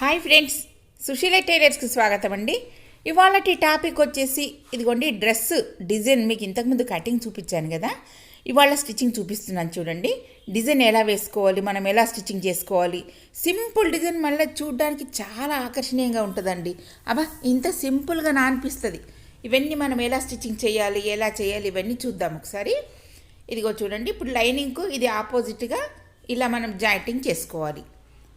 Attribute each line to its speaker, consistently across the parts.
Speaker 1: Hi friends, Susheela టైలర్స్కి స్వాగతం అండి. ఇవాళటి topic వచ్చేసి ఇదిగోండి, డ్రెస్ డిజైన్ మీకు ఇంతకుముందు కటింగ్ చూపించాను కదా. ఇవాళ స్టిచ్చింగ్ చూపిస్తున్నాను చూడండి. డిజైన్ ఎలా వేసుకోవాలి, మనం ఎలా స్టిచ్చింగ్ చేసుకోవాలి. సింపుల్ డిజైన్ మళ్ళీ చూడడానికి చాలా ఆకర్షణీయంగా ఉంటుందండి. అబ్బా, ఇంత సింపుల్గా నా అనిపిస్తుంది. ఇవన్నీ మనం ఎలా స్టిచ్చింగ్ చేయాలి, ఎలా చేయాలి, ఇవన్నీ చూద్దాం ఒకసారి. ఇదిగో చూడండి, ఇప్పుడు లైనింగ్కు ఇది ఆపోజిట్గా ఇలా మనం జాయింటింగ్ చేసుకోవాలి.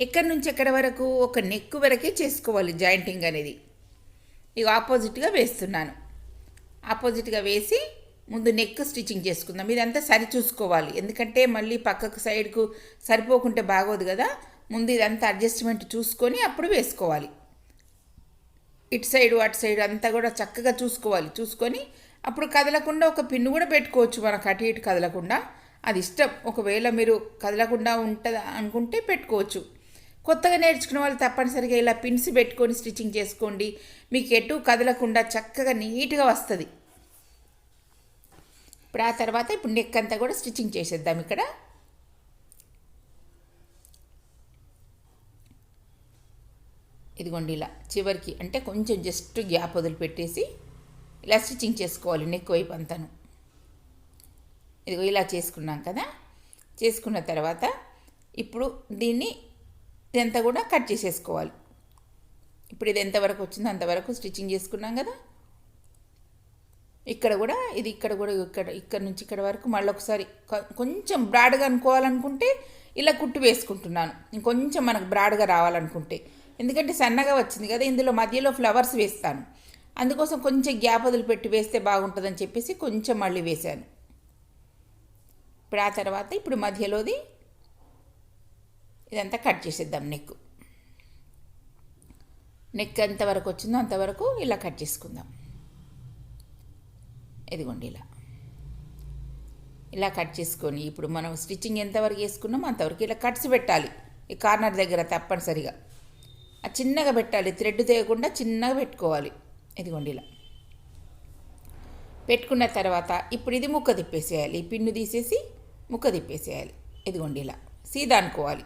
Speaker 1: ఎక్కడి నుంచి ఎక్కడి వరకు, ఒక నెక్ వరకే చేసుకోవాలి జాయింటింగ్ అనేది. ఇక ఆపోజిట్గా వేస్తున్నాను. ఆపోజిట్గా వేసి ముందు నెక్ స్టిచ్చింగ్ చేసుకుందాం. ఇదంతా సరి చూసుకోవాలి, ఎందుకంటే మళ్ళీ పక్కకు సైడ్కు సరిపోకుంటే బాగోదు కదా. ముందు ఇదంతా అడ్జస్ట్మెంట్ చూసుకొని అప్పుడు వేసుకోవాలి. ఇటు సైడు అటు సైడు అంతా కూడా చక్కగా చూసుకొని అప్పుడు కదలకుండా ఒక పిన్ను కూడా పెట్టుకోవచ్చు మనకు, అటు ఇటు కదలకుండా. అది ఇష్టం, ఒకవేళ మీరు కదలకుండా ఉంటుంది అనుకుంటే పెట్టుకోవచ్చు. కొత్తగా నేర్చుకున్న వాళ్ళు తప్పనిసరిగా ఇలా పిన్స్ పెట్టుకొని స్టిచ్చింగ్ చేసుకోండి. మీకు ఎటు కదలకుండా చక్కగా నీట్గా వస్తుంది. ఇప్పుడు ఆ తర్వాత ఇప్పుడు నెక్ అంతా కూడా స్టిచ్చింగ్ చేసేద్దాం. ఇక్కడ ఇదిగోండి, ఇలా చివరికి అంటే కొంచెం జస్ట్ గ్యాప్ వదిలిపెట్టేసి ఇలా స్టిచ్చింగ్ చేసుకోవాలి నెక్ వైపు అంతాను. ఇదిగో ఇలా చేసుకున్నాం కదా. చేసుకున్న తర్వాత ఇప్పుడు దీన్ని ఇదంతా కూడా కట్ చేసేసుకోవాలి. ఇప్పుడు ఇది ఎంతవరకు వచ్చిందో అంతవరకు స్టిచ్చింగ్ చేసుకున్నాం కదా. ఇక్కడ కూడా ఇక్కడ నుంచి ఇక్కడ వరకు మళ్ళీ ఒకసారి కొంచెం బ్రాడ్గా అనుకోవాలనుకుంటే ఇలా కుట్టు వేసుకుంటున్నాను. ఇంకొంచెం మనకు బ్రాడ్గా రావాలనుకుంటే, ఎందుకంటే సన్నగా వచ్చింది కదా, ఇందులో మధ్యలో ఫ్లవర్స్ వేస్తాను. అందుకోసం కొంచెం గ్యాప్ వదిలిపెట్టి వేస్తే బాగుంటుందని చెప్పేసి కొంచెం మళ్ళీ వేశాను. ఇప్పుడు ఆ తర్వాత ఇప్పుడు మధ్యలోది ఇదంతా కట్ చేసేద్దాం. నెక్ ఎంతవరకు వచ్చిందో అంతవరకు ఇలా కట్ చేసుకుందాం. ఇదిగోండి, ఇలా కట్ చేసుకొని ఇప్పుడు మనం స్టిచ్చింగ్ ఎంతవరకు వేసుకున్నామో అంతవరకు ఇలా కట్స్ పెట్టాలి. ఈ కార్నర్ దగ్గర తప్పనిసరిగా చిన్నగా పెట్టాలి, థ్రెడ్ తీయకుండా చిన్నగా పెట్టుకోవాలి. ఇదిగోండి, ఇలా పెట్టుకున్న తర్వాత ఇప్పుడు ఇది ముక్క తిప్పేసేయాలి. ఈ పిన్ను తీసేసి ముక్క తిప్పేసేయాలి. ఇదిగోండి, ఇలా సీదా అనుకోవాలి.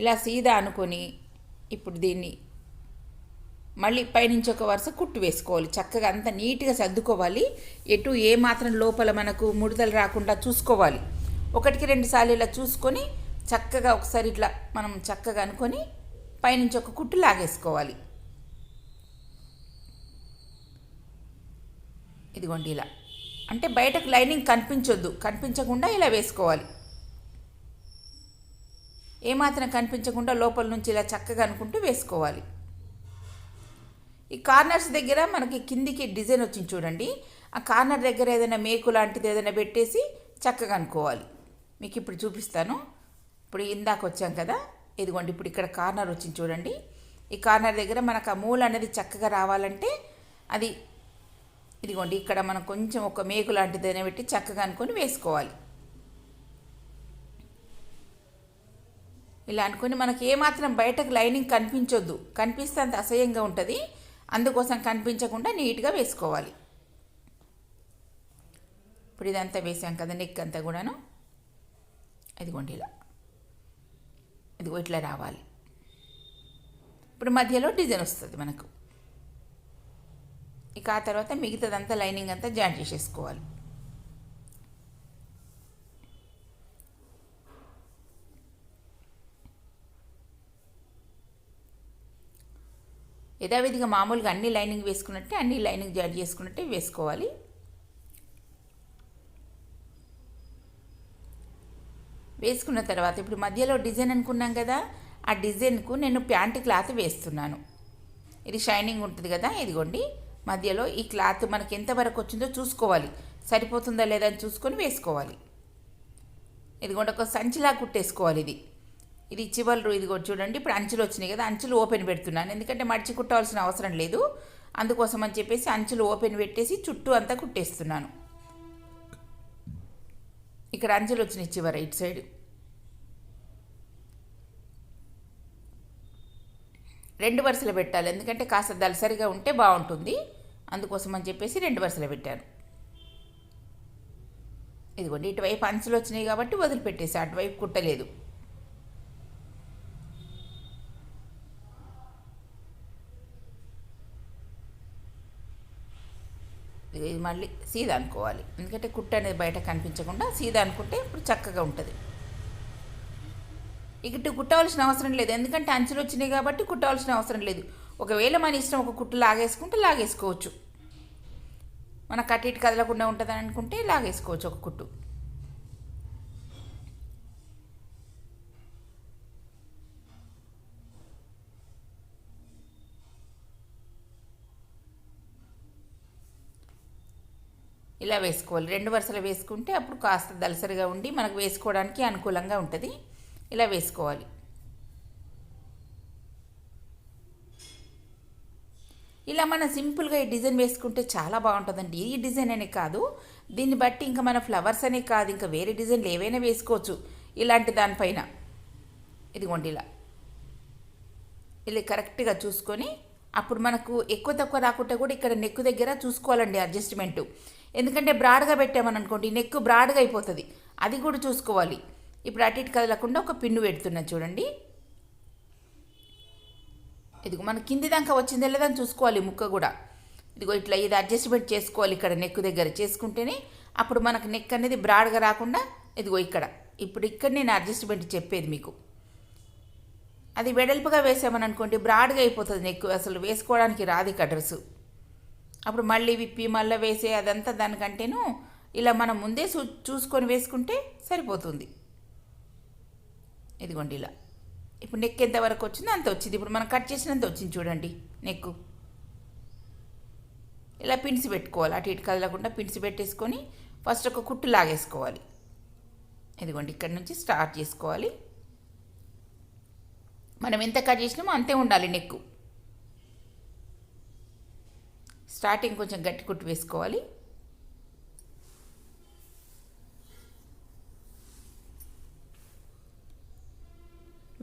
Speaker 1: ఇలా సీదా అనుకొని ఇప్పుడు దీన్ని మళ్ళీ పైనుంచి ఒక వరుస కుట్టు వేసుకోవాలి. చక్కగా అంతా నీట్గా సర్దుకోవాలి. ఎటు ఏ మాత్రం లోపల మనకు ముడతలు రాకుండా చూసుకోవాలి. 1-2 సార్లు ఇలా చూసుకొని చక్కగా ఒకసారి ఇట్లా మనం చక్కగా అనుకొని పైనుంచి ఒక కుట్టు లాగేసుకోవాలి. ఇదిగోండి, ఇలా అంటే బయటకు లైనింగ్ కనిపించకుండా ఇలా వేసుకోవాలి. ఏమాత్రం కనిపించకుండా లోపల నుంచి ఇలా చక్కగా అనుకుంటూ వేసుకోవాలి. ఈ కార్నర్స్ దగ్గర మనకి కిందికి డిజైన్ వచ్చింది చూడండి. ఆ కార్నర్ దగ్గర ఏదైనా మేకు లాంటిది ఏదైనా పెట్టేసి చక్కగా అనుకోవాలి. మీకు ఇప్పుడు చూపిస్తాను. ఇప్పుడు ఇందాక వచ్చాం కదా, ఇదిగోండి ఇప్పుడు ఇక్కడ కార్నర్ వచ్చింది చూడండి. ఈ కార్నర్ దగ్గర మనకు ఆ మూల అనేది చక్కగా రావాలంటే అది ఇదిగోండి ఇక్కడ మనం కొంచెం ఒక మేకు లాంటిది ఏదైనా పెట్టి చక్కగా అనుకొని వేసుకోవాలి. ఇలా అనుకుని మనకి ఏమాత్రం బయటకు లైనింగ్ కనిపిస్తే అంత అసహ్యంగా ఉంటుంది. అందుకోసం కనిపించకుండా నీట్గా వేసుకోవాలి. ఇప్పుడు ఇదంతా వేసాం కదా, నెక్ అంతా కూడాను. ఇదిగోండి, ఇదిగో ఇట్లా రావాలి. ఇప్పుడు మధ్యలో డిజైన్ వస్తుంది మనకు. ఇక ఆ తర్వాత మిగతాదంతా లైనింగ్ అంతా జాయిన్ చేసేసుకోవాలి. యథావిధిగా మామూలుగా అన్ని లైనింగ్ వేసుకున్నట్టే అన్ని లైనింగ్ జాయిన్ చేసుకున్నట్టే వేసుకోవాలి. వేసుకున్న తర్వాత ఇప్పుడు మధ్యలో డిజైన్ అనుకున్నాం కదా, ఆ డిజైన్కు నేను ప్యాంట్ క్లాత్ వేస్తున్నాను. ఇది షైనింగ్ ఉంటుంది కదా. ఇదిగోండి, మధ్యలో ఈ క్లాత్ మనకి ఎంతవరకు వచ్చిందో చూసుకోవాలి, సరిపోతుందా లేదా అని చూసుకొని వేసుకోవాలి. ఇదిగోండి, ఒక సంచిలా కుట్టేసుకోవాలి. ఇది చివర్లు ఇదిగో చూడండి. ఇప్పుడు అంచులు వచ్చినాయి కదా, అంచులు ఓపెన్ పెడుతున్నాను, ఎందుకంటే మడిచి కుట్టవలసిన అవసరం లేదు. అందుకోసం అని చెప్పేసి అంచులు ఓపెన్ పెట్టేసి చుట్టూ అంతా కుట్టేస్తున్నాను. ఇక్కడ అంచులు వచ్చినాయి చివర ఇటు సైడ్. 2 వరుసలు పెట్టాలి, ఎందుకంటే కాస్త దళసరిగా ఉంటే బాగుంటుంది. అందుకోసం అని చెప్పేసి 2 వరుసలు పెట్టాను. ఇదిగోండి, ఇటువైపు అంచులు వచ్చినాయి కాబట్టి వదిలిపెట్టేసి అటువైపు కుట్టలేదు. ఇది మళ్ళీ సీదా అనుకోవాలి, ఎందుకంటే కుట్టు అనేది బయట కనిపించకుండా సీదా అనుకుంటే ఇప్పుడు చక్కగా ఉంటుంది. ఇటు కుట్టవలసిన అవసరం లేదు, ఎందుకంటే అంచులు వచ్చినాయి కాబట్టి కుట్టవలసిన అవసరం లేదు. ఒకవేళ మన ఇష్టం ఒక కుట్టు లాగేసుకుంటే లాగేసుకోవచ్చు, మనకు అటు ఇటు కదలకుండా ఉంటుందని అనుకుంటే లాగేసుకోవచ్చు ఒక కుట్టు. ఇలా వేసుకోవాలి, 2 వరుసలు వేసుకుంటే అప్పుడు కాస్త దలసరిగా ఉండి మనకు వేసుకోవడానికి అనుకూలంగా ఉంటుంది. ఇలా వేసుకోవాలి. ఇలా మనం సింపుల్గా ఈ డిజైన్ వేసుకుంటే చాలా బాగుంటుందండి. ఈ డిజైన్ అనే కాదు, దీన్ని బట్టి ఇంకా మన ఫ్లవర్స్ అనే కాదు, ఇంకా వేరే డిజైన్లు ఏవైనా వేసుకోవచ్చు ఇలాంటి దానిపైన. ఇదిగోండి ఇలా ఇలా కరెక్ట్గా చూసుకొని అప్పుడు మనకు ఎక్కువ తక్కువ రాకుండా కూడా ఇక్కడ నెక్ దగ్గర చూసుకోవాలండి అడ్జస్ట్మెంటు. ఎందుకంటే బ్రాడ్గా పెట్టామని అనుకోండి నెక్ బ్రాడ్గా అయిపోతుంది, అది కూడా చూసుకోవాలి. ఇప్పుడు అటు ఇటు కదలకుండా ఒక పిన్ను పెడుతున్నా చూడండి. ఇదిగో మన కింది దాకా వచ్చిందే లేదని చూసుకోవాలి ముక్క కూడా. ఇదిగో ఇట్లా ఇది అడ్జస్ట్మెంట్ చేసుకోవాలి ఇక్కడ నెక్ దగ్గర, చేసుకుంటేనే అప్పుడు మనకు నెక్ అనేది బ్రాడ్గా రాకుండా. ఇదిగో ఇక్కడ ఇప్పుడు ఇక్కడ నేను అడ్జస్ట్మెంట్ చెప్పేది మీకు. అది వెడల్పుగా వేసామని అనుకోండి బ్రాడ్గా అయిపోతుంది నెక్, అసలు వేసుకోవడానికి రాదు ఇక డ్రెస్సు. అప్పుడు మళ్ళీ విప్పి మళ్ళీ వేసే అదంతా దానికంటేను ఇలా మనం ముందే చూసుకొని వేసుకుంటే సరిపోతుంది. ఇదిగోండి ఇలా ఇప్పుడు నెక్ ఎంతవరకు వచ్చిందో అంత వచ్చింది, ఇప్పుడు మనం కట్ చేసినంత వచ్చింది చూడండి నెక్. ఇలా పిన్స్ పెట్టుకోవాలి, అటు ఇటు కదలకుండా పిన్స్ పెట్టేసుకొని ఫస్ట్ ఒక కుట్టు లాగేసుకోవాలి. ఇదిగోండి ఇక్కడ నుంచి స్టార్ట్ చేసుకోవాలి. మనం ఎంత కట్ చేసినామో అంతే ఉండాలి నెక్. స్టార్టింగ్ కొంచెం గట్టి కుట్టు వేసుకోవాలి.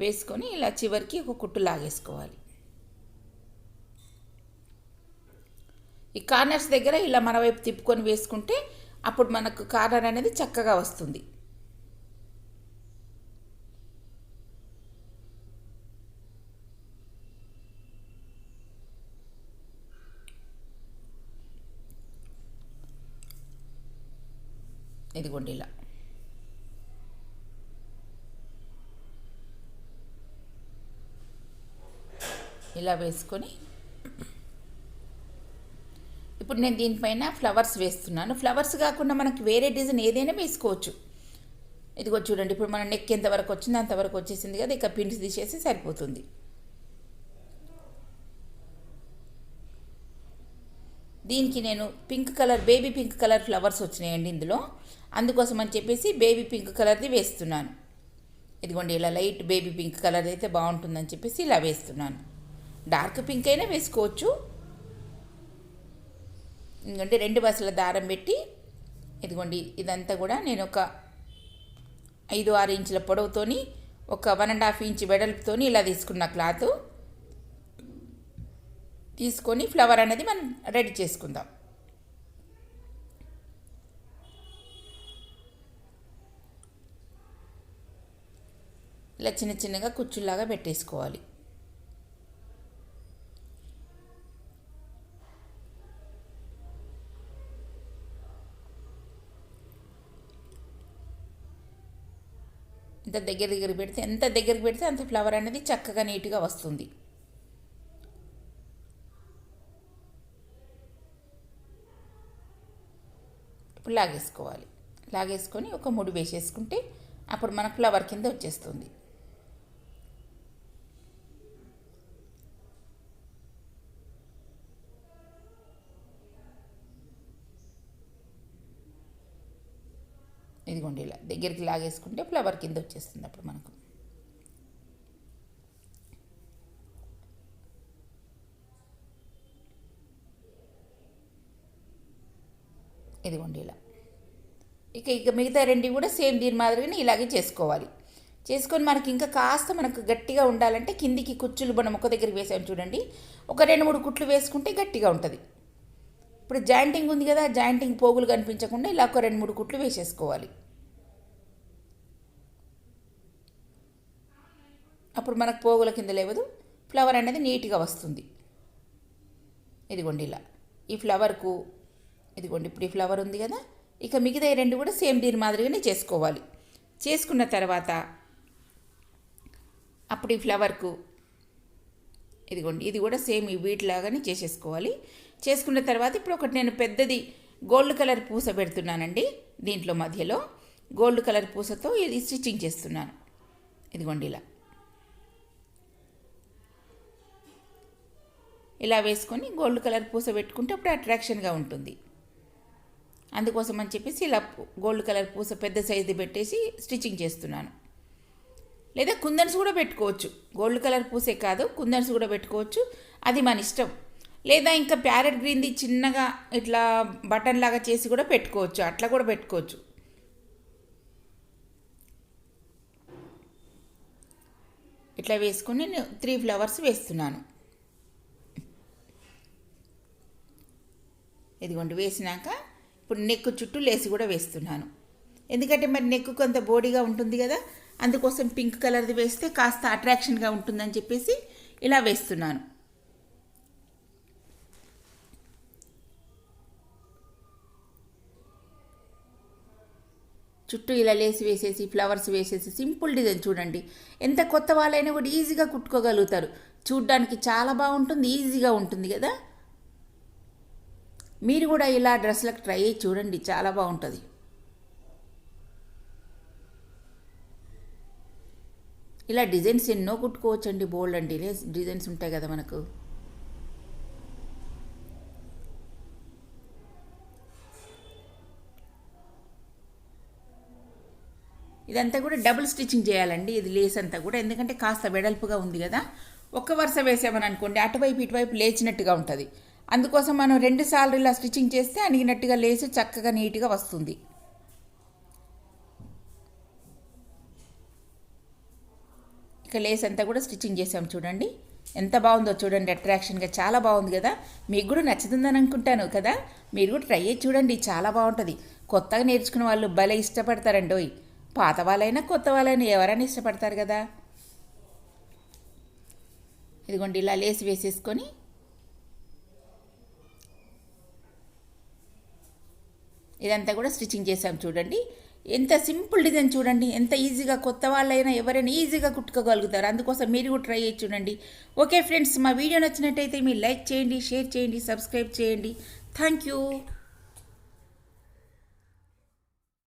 Speaker 1: వేసుకొని ఇలా చివరికి ఒక కుట్టు లాగేసుకోవాలి. ఈ కార్నర్స్ దగ్గర ఇలా మన వైపు తిప్పుకొని వేసుకుంటే అప్పుడు మనకు కార్నర్ అనేది చక్కగా వస్తుంది. ఇదిగోండి ఇలా ఇలా వేసుకొని ఇప్పుడు నేను దీనిపైన ఫ్లవర్స్ వేస్తున్నాను. ఫ్లవర్స్ కాకుండా మనకి వేరే డిజైన్ ఏదైనా వేసుకోవచ్చు. ఇదిగో చూడండి ఇప్పుడు మన నెక్ ఎంతవరకు వచ్చిందో అంతవరకు వచ్చేసింది కదా, ఇక పిన్స్ తీసేసి సరిపోతుంది. దీనికి నేను pink colour, baby pink colour flowers వచ్చినాయండి ఇందులో, అందుకోసం అని చెప్పేసి బేబీ పింక్ కలర్ది వేస్తున్నాను. ఇదిగోండి ఇలా లైట్ బేబీ పింక్ కలర్ అయితే బాగుంటుందని చెప్పేసి ఇలా వేస్తున్నాను. డార్క్ పింక్ అయినా వేసుకోవచ్చు. ఎందుకంటే 2 వరుసల దారం పెట్టి ఇదిగోండి ఇదంతా కూడా నేను ఒక 5-6 ఇంచుల పొడవుతోని ఒక 1.5 ఇంచ్ వెడల్పుతోని ఇలా తీసుకున్న క్లాత్ తీసుకొని ఫ్లవర్ అనేది మనం రెడీ చేసుకుందాం. ఇలా చిన్న చిన్నగా కుచ్చుల్లాగా పెట్టేసుకోవాలి. ఇంత దగ్గర పెడితే ఎంత దగ్గరికి పెడితే అంత ఫ్లవర్ అనేది చక్కగా నీట్గా వస్తుంది. ఇప్పుడు లాగేసుకోవాలి. లాగేసుకొని ఒక ముడి వేసేసుకుంటే అప్పుడు మనకు ఫ్లవర్ కింద వచ్చేస్తుంది. ఇదిగోండి ఇలా దగ్గరికి లాగేసుకుంటే ఫ్లవర్ కింద వచ్చేస్తుంది అప్పుడు మనకు. ఇదిగోండి ఇలా ఇక మిగతా 2 కూడా సేమ్ దీని మాదిరిగానే ఇలాగే చేసుకోవాలి. చేసుకొని మనకి ఇంకా కాస్త మనకు గట్టిగా ఉండాలంటే కిందికి కుచ్చులు మనం ఒక దగ్గరికి వేసాము చూడండి, ఒక 2-3 కుట్లు వేసుకుంటే గట్టిగా ఉంటుంది. ఇప్పుడు జాయింటింగ్ ఉంది కదా, జాయింటింగ్ పోగులు కనిపించకుండా ఇలా ఒక 2-3 కుట్లు వేసేసుకోవాలి. అప్పుడు మనకు పోగుల కింద లేవదు, ఫ్లవర్ అనేది నీట్గా వస్తుంది. ఇదిగోండి ఇలా ఈ ఫ్లవర్కు ఇదిగోండి ఇప్పుడు ఈ ఫ్లవర్ ఉంది కదా, ఇక మిగతా ఈ రెండు కూడా సేమ్ దీని మాదిరిగానే చేసుకోవాలి. చేసుకున్న తర్వాత అప్పుడు ఈ ఫ్లవర్కు ఇదిగోండి ఇది కూడా సేమ్ ఈ వీటిలాగానే చేసేసుకోవాలి. చేసుకున్న తర్వాత ఇప్పుడు ఒకటి నేను పెద్దది గోల్డ్ కలర్ పూస పెడుతున్నానండి. దీంట్లో మధ్యలో గోల్డ్ కలర్ పూసతో ఇది స్టిచ్చింగ్ చేస్తున్నాను. ఇదిగోండి ఇలా వేసుకొని గోల్డ్ కలర్ పూస పెట్టుకుంటే అప్పుడు అట్రాక్షన్గా ఉంటుంది. అందుకోసం అని చెప్పేసి ఇలా గోల్డ్ కలర్ పూస పెద్ద సైజు పెట్టేసి స్టిచ్చింగ్ చేస్తున్నాను. లేదా కుందన్స్ కూడా పెట్టుకోవచ్చు, గోల్డ్ కలర్ పూసే కాదు కుందన్స్ కూడా పెట్టుకోవచ్చు, అది మన ఇష్టం. లేదా ఇంకా ప్యారెట్ గ్రీన్ది చిన్నగా ఇట్లా బటన్ లాగా చేసి కూడా పెట్టుకోవచ్చు, అట్లా కూడా పెట్టుకోవచ్చు. ఇట్లా వేసుకొని నేను 3 ఫ్లవర్స్ వేస్తున్నాను. ఇదిగోండి వేసినాక ఇప్పుడు నెక్ చుట్టూ లేసి కూడా వేస్తున్నాను. ఎందుకంటే మరి నెక్ కొంత బోడీగా ఉంటుంది కదా, అందుకోసం పింక్ కలర్ది వేస్తే కాస్త అట్రాక్షన్గా ఉంటుందని చెప్పేసి ఇలా వేస్తున్నాను. చుట్టూ ఇలా లేసి వేసేసి ఫ్లవర్స్ వేసేసి సింపుల్ డిజైన్ చూడండి. ఎంత కొత్త వాళ్ళైనా కూడా ఈజీగా కుట్టుకోగలుగుతారు. చూడ్డానికి చాలా బాగుంటుంది, ఈజీగా ఉంటుంది కదా. మీరు కూడా ఇలా డ్రెస్లకు ట్రై చేసి చూడండి, చాలా బాగుంటుంది. ఇలా డిజైన్స్ ఎన్నో కుట్టుకోవచ్చండి, బోల్డ్ అండి డిజైన్స్ ఉంటాయి కదా మనకు. ఇదంతా కూడా డబుల్ స్టిచ్చింగ్ చేయాలండి, ఇది లేస్ అంతా కూడా. ఎందుకంటే కాస్త వెడల్పుగా ఉంది కదా, ఒక్క వరుస వేసామని అనుకోండి అటువైపు ఇటువైపు లేచినట్టుగా ఉంటుంది. అందుకోసం మనం 2 సార్లు ఇలా స్టిచ్చింగ్ చేస్తే అణిగినట్టుగా లేసి చక్కగా నీట్గా వస్తుంది. ఇక లేస్ అంతా కూడా స్టిచ్చింగ్ చేసాం చూడండి, ఎంత బాగుందో చూడండి, అట్రాక్షన్గా చాలా బాగుంది కదా. మీకు కూడా నచ్చుతుందని అనుకుంటాను కదా, మీరు కూడా ట్రై చేసి చూడండి, చాలా బాగుంటుంది. కొత్తగా నేర్చుకున్న వాళ్ళు భలే ఇష్టపడతారండి. పాత వాళ్ళైనా కొత్త వాళ్ళైనా ఎవరైనా ఇష్టపడతారు కదా. ఇదిగోండి ఇలా లేసి వేసేసుకొని ఇదంతా కూడా స్టిచ్చింగ్ చేసాం చూడండి. ఎంత సింపుల్ డిజైన్ చూడండి, ఎంత ఈజీగా కొత్త వాళ్ళైనా ఎవరైనా ఈజీగా కుట్టుకోగలుగుతారు. అందుకోసం మీరు కూడా ట్రై చేసి చూడండి. ఓకే ఫ్రెండ్స్, మా వీడియో నచ్చినట్టయితే మీరు లైక్ చేయండి, షేర్ చేయండి, సబ్స్క్రైబ్ చేయండి. Thank you.